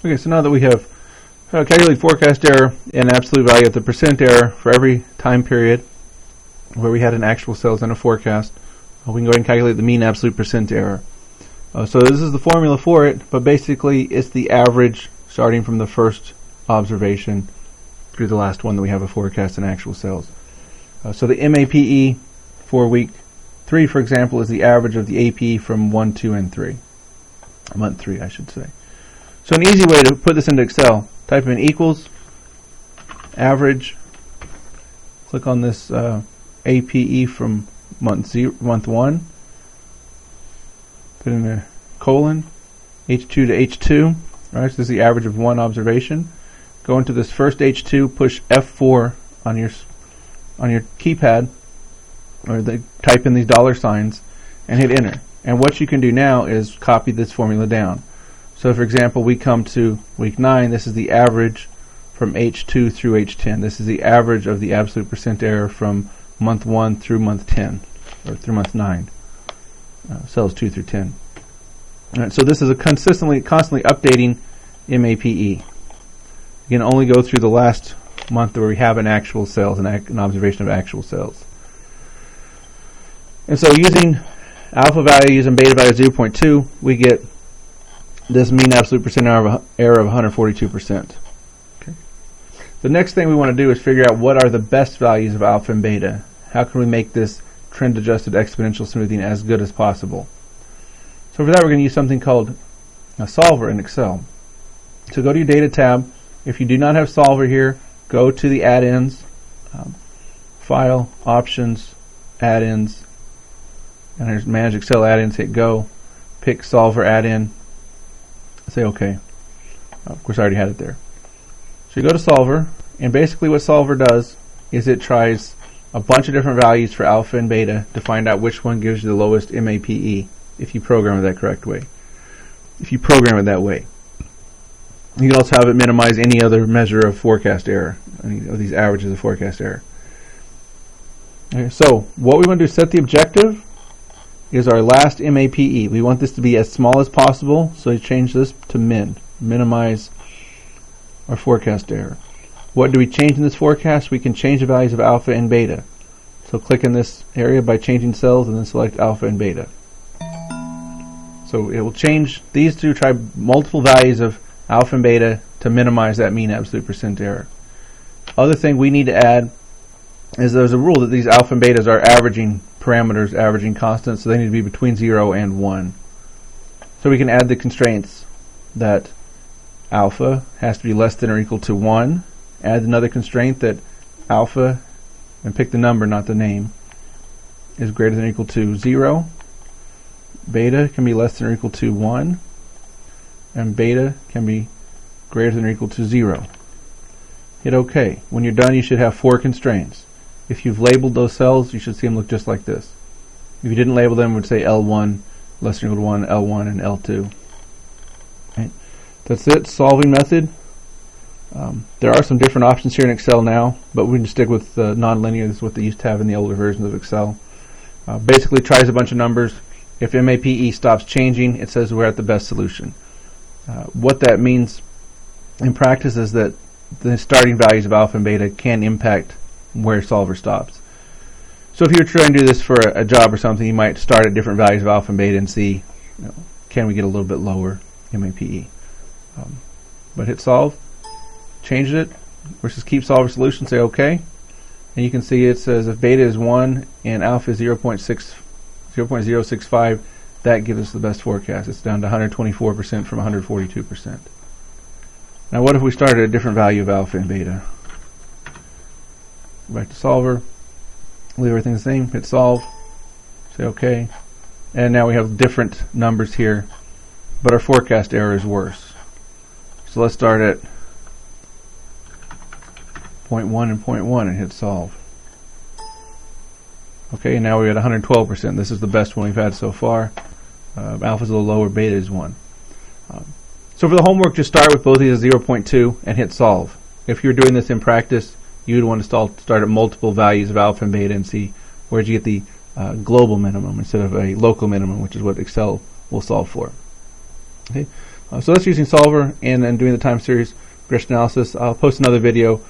Okay, so now that we have calculated forecast error and absolute value of the percent error for every time period where we had an actual sales and a forecast, we can go ahead and calculate the mean absolute percent error. So this is the formula for it, but basically it's the average starting from the first observation through the last one that we have a forecast and actual sales. So the MAPE for week 3, for example, is the average of the APE from 1, 2, and 3. Month 3, I should say. So an easy way to put this into Excel, type in equals, average, click on this APE from month 1, put in a colon, H2 to H2, right? So this is the average of one observation. Go into this first H2, push F4 on your keypad, or type in these dollar signs, and hit enter. And what you can do now is copy this formula down. So for example, we come to week 9, this is the average from H2 through H10. This is the average of the absolute percent error from month 1 through month 10, or through month 9, cells 2 through 10. All right, so this is a constantly updating MAPE. You can only go through the last month where we have an actual sales, an observation of actual sales. And so using alpha values and beta value 0.2, we get this mean absolute percent error of 142%. Okay. The next thing we want to do is figure out what are the best values of alpha and beta. How can we make this trend-adjusted exponential smoothing as good as possible? So for that, we're going to use something called a solver in Excel. So go to your data tab. If you do not have solver here, go to the add-ins, file, options, add-ins, and there's manage Excel add-ins, hit go, pick solver add-in, say OK. Of course I already had it there. So you go to solver, and basically what solver does is it tries a bunch of different values for alpha and beta to find out which one gives you the lowest MAPE if you program it that correct way. If you program it that way. You can also have it minimize any other measure of forecast error, any of these averages of forecast error. Okay, so what we want to do is set the objective is our last MAPE. We want this to be as small as possible, so you change this to minimize our forecast error. What do we change in this forecast? We can change the values of alpha and beta. So click in this area by changing cells and then select alpha and beta. So it will change these two, try multiple values of alpha and beta to minimize that mean absolute percent error. Other thing we need to add is there's a rule that these alpha and betas are averaging parameters, averaging constants, so they need to be between 0 and 1. So we can add the constraints that alpha has to be less than or equal to 1. Add another constraint that alpha, and pick the number, not the name, is greater than or equal to 0. Beta can be less than or equal to 1. And beta can be greater than or equal to 0. Hit OK. When you're done, you should have 4 constraints. If you've labeled those cells, you should see them look just like this. If you didn't label them, it would say L1, less than or equal to 1, L1, and L2. Okay. That's it. Solving method. There are some different options here in Excel now, but we can stick with nonlinear. This is what they used to have in the older versions of Excel. Basically tries a bunch of numbers. If MAPE stops changing, it says we're at the best solution. What that means in practice is that the starting values of alpha and beta can impact where solver stops. So if you're trying to do this for a job or something, you might start at different values of alpha and beta and see, can we get a little bit lower MAPE. But hit solve, change it, versus keep solver solution, say OK. And you can see it says if beta is 1 and alpha is 0.065, that gives us the best forecast. It's down to 124% from 142%. Now what if we started at a different value of alpha and beta? Go back to solver, leave everything the same, hit solve, say OK. And now we have different numbers here, but our forecast error is worse. So let's start at 0.1 and 0.1 and hit solve. Okay, now we're at 112%. This is the best one we've had so far. Alpha is a little lower, beta is 1. So for the homework, just start with both of these at 0.2 and hit solve. If you're doing this in practice, you'd want to start at multiple values of alpha and beta and see where you get the global minimum instead of a local minimum, which is what Excel will solve for. Okay, So that's using Solver and then doing the time series regression analysis. I'll post another video